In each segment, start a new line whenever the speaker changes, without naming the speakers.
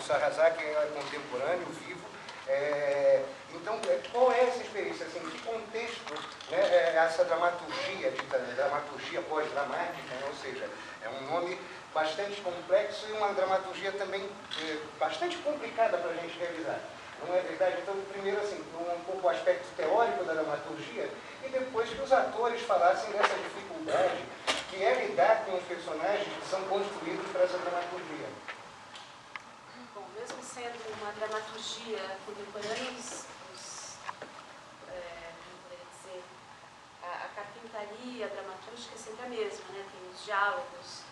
o Sarrazak é contemporâneo, vivo. Então, qual é essa experiência? Assim, que contexto, né, essa dramaturgia, dramaturgia pós-dramática, né, ou seja, é um nome bastante complexo e uma dramaturgia também bastante complicada para a gente realizar. Não é verdade? Então, primeiro, assim, um pouco o aspecto teórico da dramaturgia e depois que os atores falassem dessa dificuldade que é lidar com os personagens que são construídos para essa dramaturgia.
Bom, mesmo sendo uma dramaturgia contemporânea, a carpintaria dramatúrgica é sempre a mesma, né? Tem os diálogos,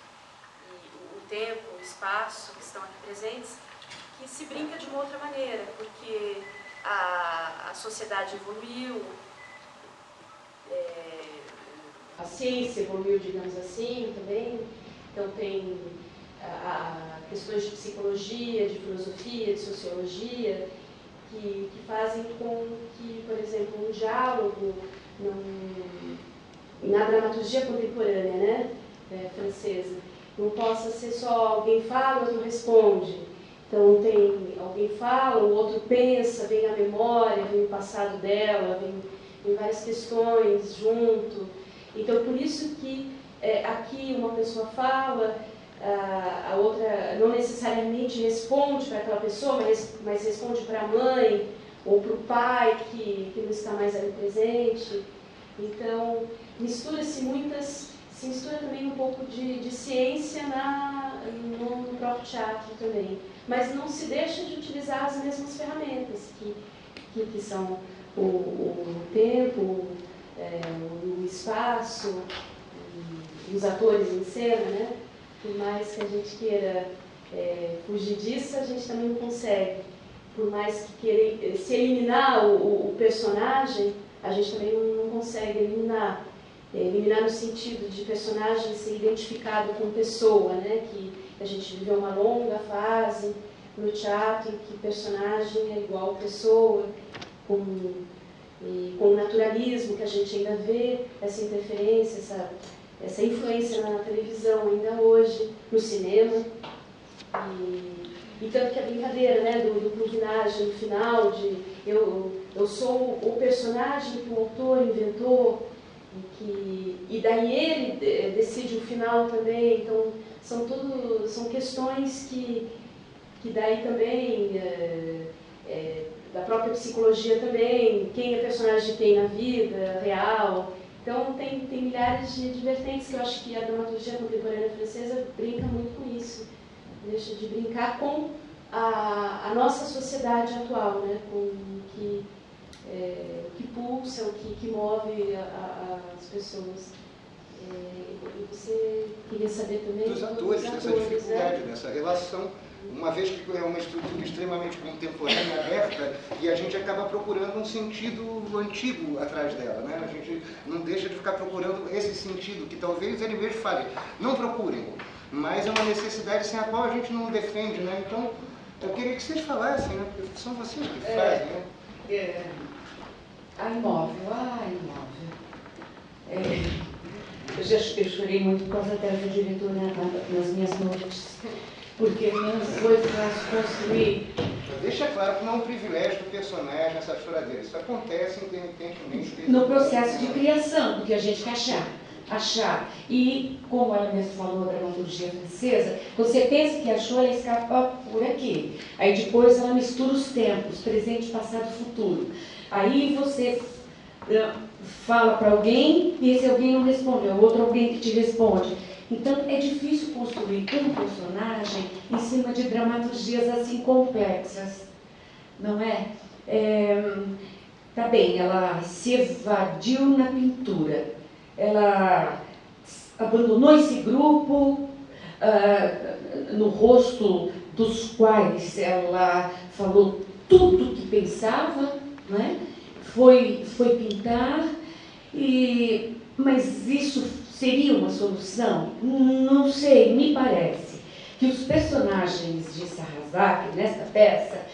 e o tempo, o espaço que estão aqui presentes, que se brinca de uma outra maneira, porque a sociedade evoluiu, a ciência evoluiu, digamos assim, também. Então tem questões de psicologia, de filosofia, de sociologia, que fazem com que, por exemplo, um diálogo na dramaturgia contemporânea, né, francesa, não possa ser só alguém fala, o outro responde. Então tem alguém fala, o outro pensa, vem a memória, vem o passado dela, vem várias questões junto. Então por isso que aqui uma pessoa fala, a outra não necessariamente responde para aquela pessoa, mas responde para a mãe ou para o pai que não está mais ali presente. Então se mistura também um pouco de ciência no próprio teatro também, mas não se deixa de utilizar as mesmas ferramentas que são o tempo, o espaço, e os atores em cena, né? Por mais que a gente queira fugir disso, a gente também não consegue. Por mais que queira se eliminar o personagem, a gente também não consegue eliminar. Eliminar no sentido de personagem ser identificado com pessoa, né? Que a gente viveu uma longa fase no teatro em que personagem é igual pessoa, com o naturalismo que a gente ainda vê, essa interferência, essa influência na televisão ainda hoje, no cinema. E tanto que a brincadeira, né, do pluginagem no final, de eu sou o personagem que o autor inventou, e daí ele decide o final também. Então são questões que daí também da própria psicologia também, quem é personagem de quem na vida real. Então tem milhares de vertentes que eu acho que a dramaturgia contemporânea francesa brinca muito com isso, deixa de brincar com a nossa sociedade atual, né, com o que pulsa, o que move as pessoas. E você queria saber também
dos atores, dessa dificuldade, dessa relação, uma vez que é uma estrutura extremamente contemporânea, aberta, e a gente acaba procurando um sentido antigo atrás dela, né? A gente não deixa de ficar procurando esse sentido, que talvez ele mesmo fale, não procurem, mas é uma necessidade sem a qual a gente não defende, né? Então, eu queria que vocês falassem, né? Porque são vocês que fazem, né?
A imóvel. Eu chorei muito por causa dela, diretora, nas minhas noites, porque não foi fácil construir.
Deixa claro que não é um privilégio do personagem essa choradeira. Isso acontece intermitentemente.
No processo de criação, porque a gente quer achar. E, como ela mesma falou da dramaturgia francesa, você pensa que achou, ela escapa por aqui. Aí depois ela mistura os tempos, presente, passado, futuro. Aí você fala para alguém e esse alguém não responde, é o outro alguém que te responde. Então é difícil construir um personagem em cima de dramaturgias assim complexas, não é? Tá bem, ela se evadiu na pintura, ela abandonou esse grupo, no rosto dos quais ela falou tudo o que pensava, não é? Foi pintar, mas isso seria uma solução? Não sei, me parece que os personagens de Sarrazak, nesta peça,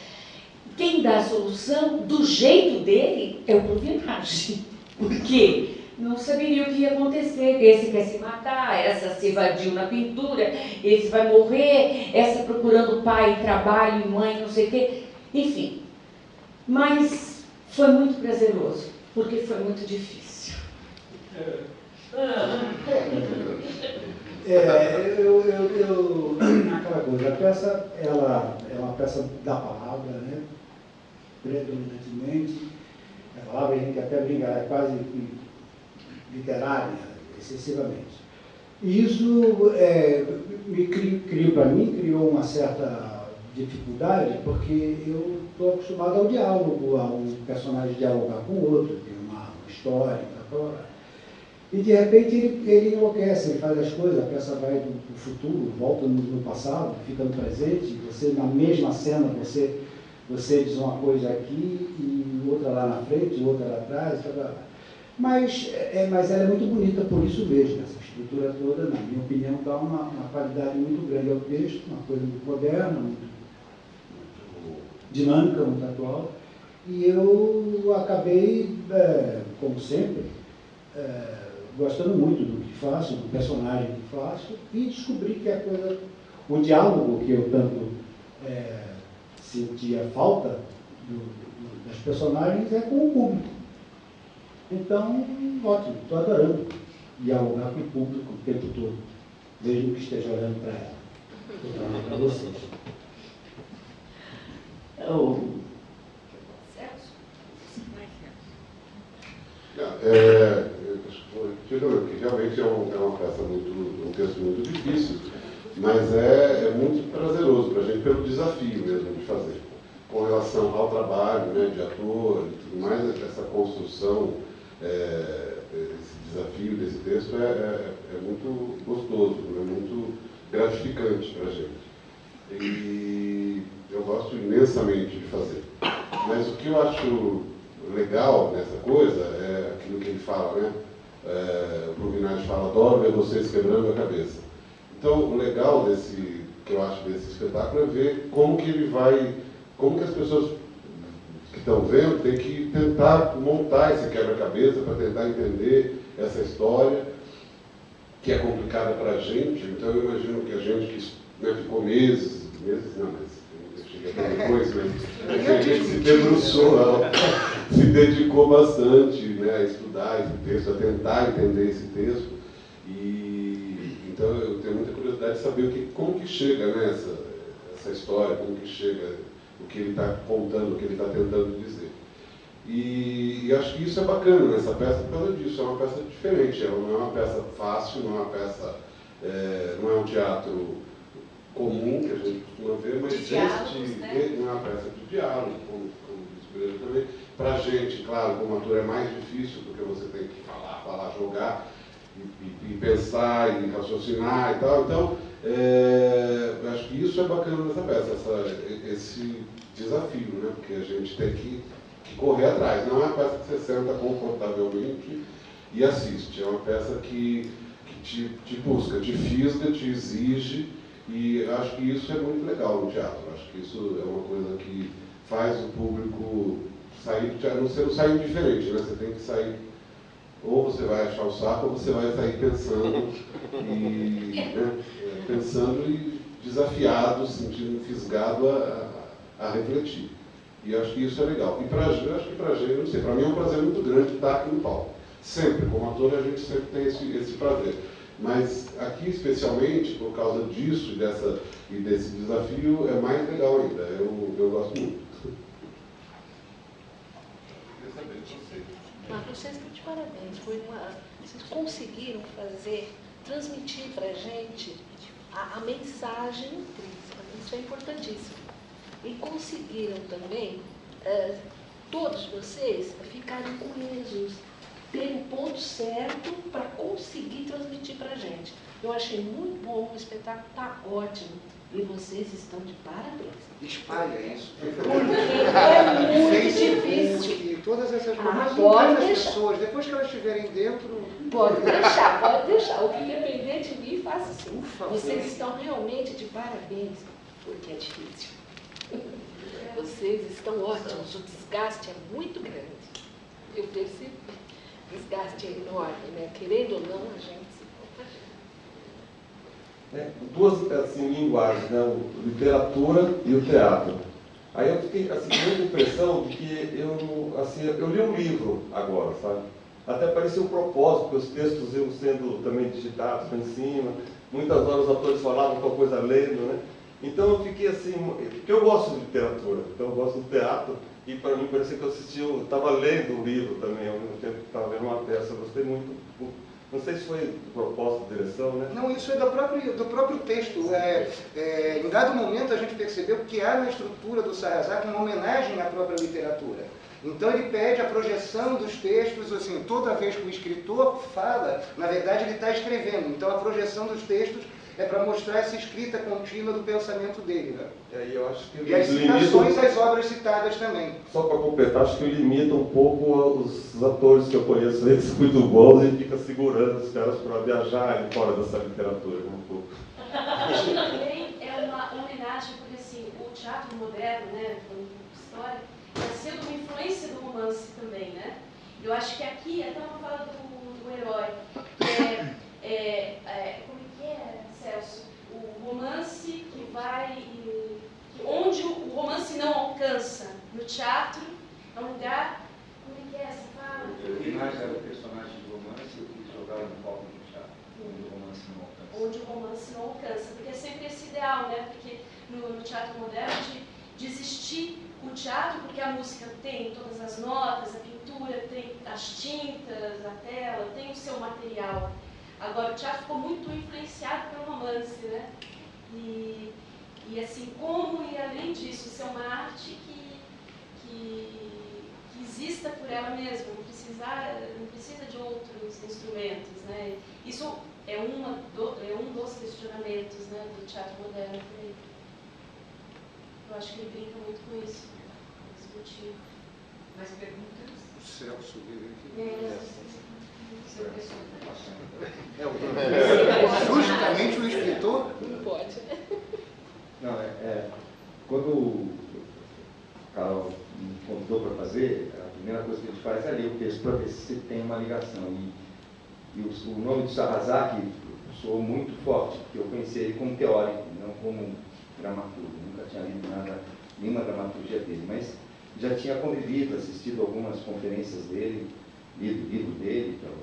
quem dá a solução do jeito dele é o pluginagem. Porque não saberia o que ia acontecer. Esse quer se matar, essa se evadiu na pintura, esse vai morrer, essa procurando pai, trabalho, mãe, não sei o quê. Enfim, mas foi muito prazeroso, porque foi muito difícil.
Aquela coisa, a peça, ela é uma peça da palavra, né? Predominantemente. A palavra a gente até brinca, é quase literária, excessivamente. E isso para mim, criou uma certa dificuldade, porque eu estou acostumado ao diálogo, ao personagem dialogar com o outro, ter uma história, e de repente ele enlouquece, ele faz as coisas, a peça vai do futuro, volta no passado, fica no presente, você na mesma cena, você diz uma coisa aqui e outra lá na frente, outra lá atrás, mas ela é muito bonita por isso mesmo, essa estrutura toda, na minha opinião, dá uma qualidade muito grande ao texto, uma coisa muito moderna, muito dinâmica, muito atual, e eu acabei, como sempre, gostando muito do que faço, do personagem que faço, e descobri que a coisa, o diálogo que eu tanto sentia falta das personagens é com o público. Então, ótimo, estou adorando dialogar com o público o tempo todo, mesmo que esteja olhando para ela. Estou falando para vocês.
Que realmente é uma peça um texto muito difícil, mas é muito prazeroso para a gente, pelo desafio mesmo de fazer. Com relação ao trabalho, né, de ator e tudo mais, essa construção, esse desafio desse texto é muito gostoso, é muito gratificante para a gente. E eu gosto imensamente de fazer. Mas o que eu acho legal nessa coisa é aquilo que ele fala, né? O Bruminati fala, adoro ver vocês quebrando a cabeça. Então, o legal que eu acho desse espetáculo é ver como que as pessoas que estão vendo têm que tentar montar esse quebra-cabeça para tentar entender essa história, que é complicada para a gente. Então, eu imagino que a gente que ficou meses não, mas eu cheguei até depois, mas a gente se debruçou, se dedicou bastante, né, a estudar esse texto, a tentar entender esse texto. E então eu tenho muita curiosidade de saber como que chega, né, essa história, como que chega o que ele está contando, o que ele está tentando dizer. E acho que isso é bacana nessa peça por causa disso. É uma peça diferente, ela não é uma peça fácil, não é uma peça, não é um teatro comum que a gente costuma ver, mas não é uma peça de diálogo, como disse o Pereira também. Para a gente, claro, como ator é mais difícil, porque você tem que falar, jogar, e pensar, e raciocinar e tal. Então, acho que isso é bacana nessa peça, esse desafio, né? Porque a gente tem que correr atrás. Não é uma peça que você senta confortavelmente e assiste. É uma peça que te busca, te fisga, te exige. E acho que isso é muito legal no teatro. Acho que isso é uma coisa que faz o público sair do teatro. Você não sai indiferente, né? Você tem que sair, ou você vai achar o saco, ou você vai sair pensando e desafiado, sentindo fisgado a refletir. E acho que isso é legal. E eu acho que pra gente, não sei, para mim é um prazer muito grande estar aqui no palco. Sempre, como ator, a gente sempre tem esse prazer. Mas aqui, especialmente, por causa disso e desse desafio, é mais legal ainda. Eu gosto muito. Eu queria saber de vocês.
Vocês estão de parabéns. Vocês conseguiram transmitir para a gente a mensagem intrínseca. Isso é importantíssimo. E conseguiram também, todos vocês, ficarem coesos, ter um ponto certo para conseguir transmitir para a gente. Eu achei muito bom, o espetáculo está ótimo. E vocês estão de parabéns.
Espalha isso.
Porque é muito difícil.
E todas essas coisas
pode
das
deixar.
pessoas, depois que elas estiverem dentro...
Pode deixar. O que depender de mim, faça assim.
Por favor.
Vocês estão realmente de parabéns, porque é difícil. Vocês estão ótimos, o desgaste é muito grande. Eu percebi. desgaste enorme, né? Querendo ou não, a gente se contagia.
Duas assim, linguagens, né? Literatura e o teatro. Aí eu fiquei assim, com muita impressão de que eu li um livro agora, sabe? Até parecia um propósito, porque os textos iam sendo também digitados para em cima. Muitas horas os atores falavam com a coisa lendo, né? Então eu fiquei assim, porque eu gosto de literatura, então eu gosto do teatro, e para mim parecia que eu estava lendo um livro também, ao mesmo tempo que estava lendo uma peça. Eu gostei muito. Não sei se foi proposta, direção, né?
Não, isso é do próprio texto. Em dado momento a gente percebeu que há na estrutura do Sarrazak uma homenagem à própria literatura. Então ele pede a projeção dos textos, assim, toda vez que o escritor fala, na verdade ele está escrevendo. Então a projeção dos textos é para mostrar essa escrita contínua do pensamento dele, né?
Eu acho que
e as citações às obras citadas também.
Só para completar, acho que limita um pouco os atores que eu conheço, eles muito bons, e fica segurando os caras para viajar fora dessa literatura, né, um pouco.
Acho que também é uma homenagem, porque assim, o teatro moderno, né, história, nasceu de uma influência do romance também, né? Eu acho que aqui, até uma fala do herói, como é que é, Celso? O romance que vai, onde o romance não alcança. No teatro, é um lugar, como é que é essa fala?
O mais era o personagem do romance, eu quis jogar no palco do teatro, onde o romance não alcança.
Onde o romance não alcança, porque é sempre esse ideal, né? Porque no teatro moderno, de existir o teatro, porque a música tem todas as notas, a pintura tem as tintas, a tela, tem o seu material. Agora, o teatro ficou muito influenciado pelo romance, né? E assim, como e além disso, ser uma arte que exista por ela mesma, não precisa de outros instrumentos, né? Isso é um dos questionamentos, né, do teatro moderno. Eu acho que ele brinca muito com isso, com esse motivo.
Mais perguntas?
O Celso veio
aqui.
Justamente o escritor?
Não pode.
Não, quando o Carol me convidou para fazer, a primeira coisa que a gente faz é ler o texto para ver se tem uma ligação. E o nome de Sarrazak soou muito forte, porque eu conheci ele como teórico, não como dramaturgo. Nunca tinha lido nenhuma dramaturgia dele, mas já tinha convivido, assistido algumas conferências dele, lido o livro dele, que é o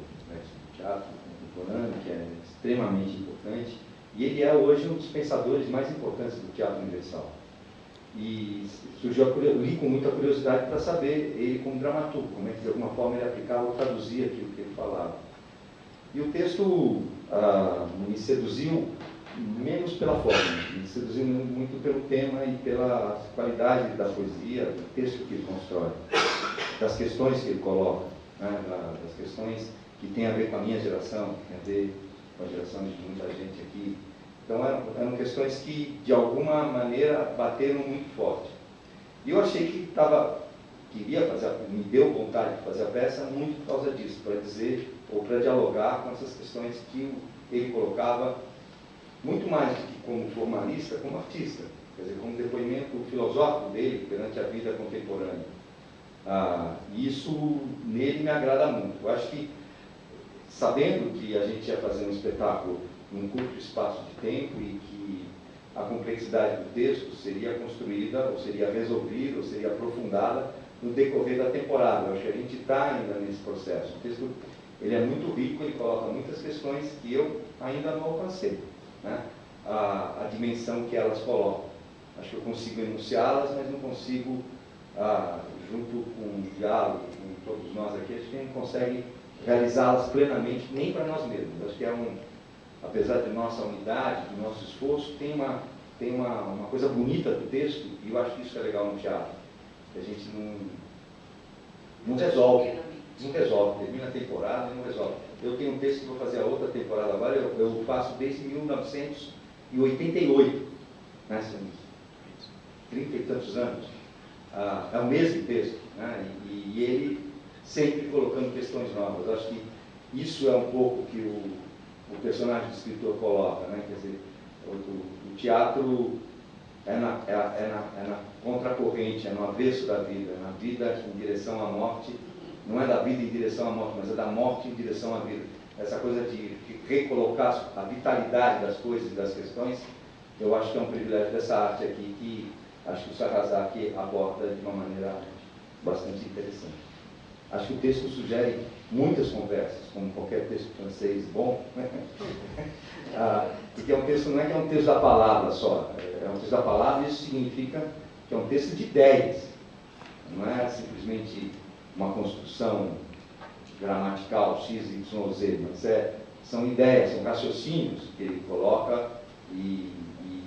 Teatro Contemporâneo, que é extremamente importante, e ele é hoje um dos pensadores mais importantes do teatro universal. E surgiu eu li com muita curiosidade para saber ele como dramaturgo, como é que de alguma forma ele aplicava ou traduzia aquilo que ele falava. E o texto me seduziu menos pela forma, me seduziu muito pelo tema e pela qualidade da poesia, do texto que ele constrói, das questões que ele coloca, né, das questões que tem a ver com a minha geração, que tem a ver com a geração de muita gente aqui. Então eram questões que, de alguma maneira, bateram muito forte. E eu achei que queria fazer, me deu vontade de fazer a peça muito por causa disso, para dizer, ou para dialogar com essas questões que ele colocava, muito mais do que como formalista, como artista, quer dizer, como depoimento filosófico dele perante a vida contemporânea. E isso, nele, me agrada muito. Eu acho que, sabendo que a gente ia fazer um espetáculo num curto espaço de tempo e que a complexidade do texto seria construída, ou seria resolvida, ou seria aprofundada no decorrer da temporada. Eu acho que a gente está ainda nesse processo. O texto ele é muito rico, ele coloca muitas questões que eu ainda não alcancei, né? A dimensão que elas colocam. Acho que eu consigo enunciá-las, mas não consigo, junto com o diálogo, com todos nós aqui, a gente não consegue realizá-las plenamente, nem para nós mesmos. Acho que apesar de nossa unidade, do nosso esforço, tem uma coisa bonita do texto, e eu acho que isso é legal no teatro, que a gente não resolve, termina a temporada e não resolve. Eu tenho um texto que vou fazer a outra temporada agora, eu faço desde 1988, né, são 30 e tantos anos, é o mesmo texto, né, e ele sempre colocando questões novas. Eu acho que isso é um pouco que o personagem do escritor coloca, né? Quer dizer, o teatro é na contracorrente, é no avesso da vida, na vida em direção à morte, não é da vida em direção à morte, mas é da morte em direção à vida. Essa coisa de recolocar a vitalidade das coisas e das questões, eu acho que é um privilégio dessa arte aqui, que acho que o Sarrazaki aborda de uma maneira bastante interessante. Acho que o texto sugere muitas conversas, como qualquer texto francês bom, porque é um texto, não é que é um texto da palavra só, é um texto da palavra, e isso significa que é um texto de ideias, não é simplesmente uma construção gramatical X, Y, Z, mas são ideias, são raciocínios que ele coloca e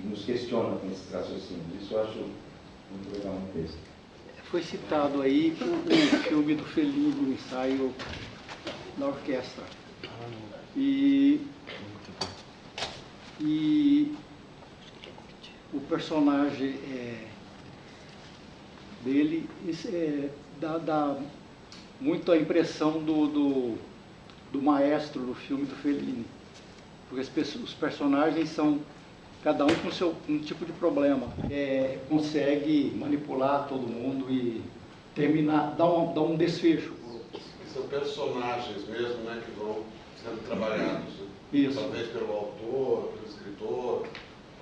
nos questiona com esses raciocínios. Isso eu acho muito legal no texto.
Foi citado aí o filme do Fellini, o ensaio da orquestra. E o personagem dele dá muito a impressão do maestro do filme do Fellini. Porque os personagens são cada um com um tipo de problema. Consegue manipular todo mundo e terminar, dar um desfecho.
São personagens mesmo, né, que vão sendo trabalhados. Né?
Isso.
Talvez pelo autor, pelo escritor,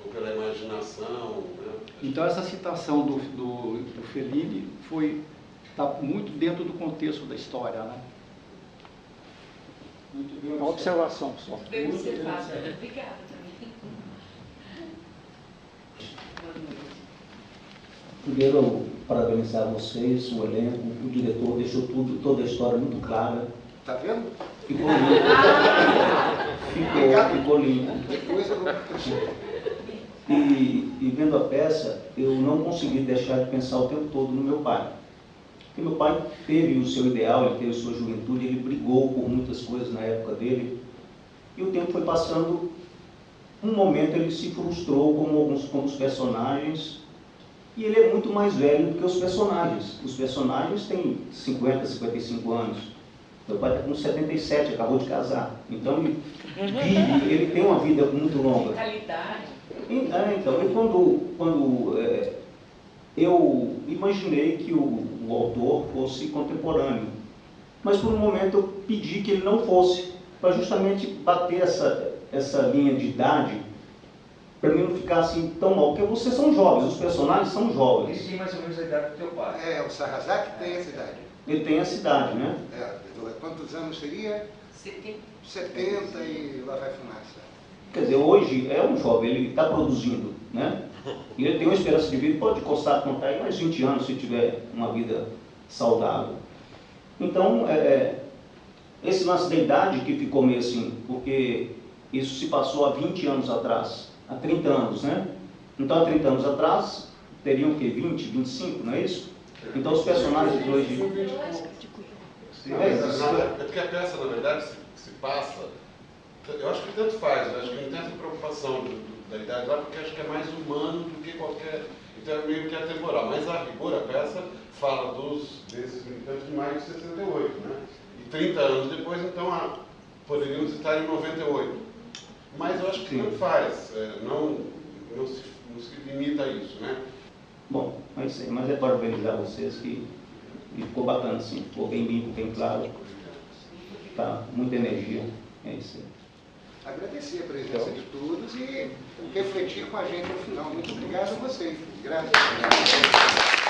ou pela imaginação. Né?
Então essa citação do Fellini está muito dentro do contexto da história, né? Uma observação só.
Bem observado. Obrigada também.
Primeiro, parabenizar vocês, o elenco, o diretor deixou toda a história muito clara.
Tá vendo?
Ficou limpo. Ficou limpo.
Depois eu vou...
E vendo a peça, eu não consegui deixar de pensar o tempo todo no meu pai. Porque meu pai teve o seu ideal, ele teve sua juventude, ele brigou por muitas coisas na época dele. E o tempo foi passando, um momento ele se frustrou como os personagens, e ele é muito mais velho do que os personagens. Os personagens têm 50, 55 anos. Meu pai está com 77, acabou de casar. Então ele vive, ele tem uma vida muito longa.
Vitalidade.
Então, quando eu imaginei que o autor fosse contemporâneo, mas por um momento eu pedi que ele não fosse, para justamente bater essa linha de idade, para mim não ficar assim tão mal, porque vocês são jovens, os personagens são jovens.
Ele tem mais ou menos a idade do teu pai.
O Sarrazaki tem essa idade.
Ele tem essa idade, né?
Quantos anos seria? 70 e lá vai fumaça.
Quer dizer, hoje é um jovem, ele está produzindo, né? E ele tem uma esperança de vida, pode contar aí mais 20 anos se tiver uma vida saudável. Então, esse lance da idade que ficou meio assim, porque isso se passou há 20 anos atrás, há 30 anos, né? Então, há 30 anos atrás, teriam o quê? 20, 25, não é isso? Então, os personagens hoje...
É porque a peça, na verdade, se passa... Eu acho que tanto faz, eu acho que não tem essa preocupação da idade lá, porque acho que é mais humano do que qualquer... Então é meio que atemporal. Mas a rigor, a peça fala desses militantes de maio de 68, né? E 30 anos depois, então, poderíamos estar em 98. Mas eu acho que tanto faz, não se limita a isso, né?
Bom, mas é para parabenizar vocês que ficou bacana assim, ficou bem limpo, bem claro. Tá, muita energia, é isso aí.
Agradecer a presença de todos e refletir com a gente no final. Muito obrigado a vocês. Graças a Deus.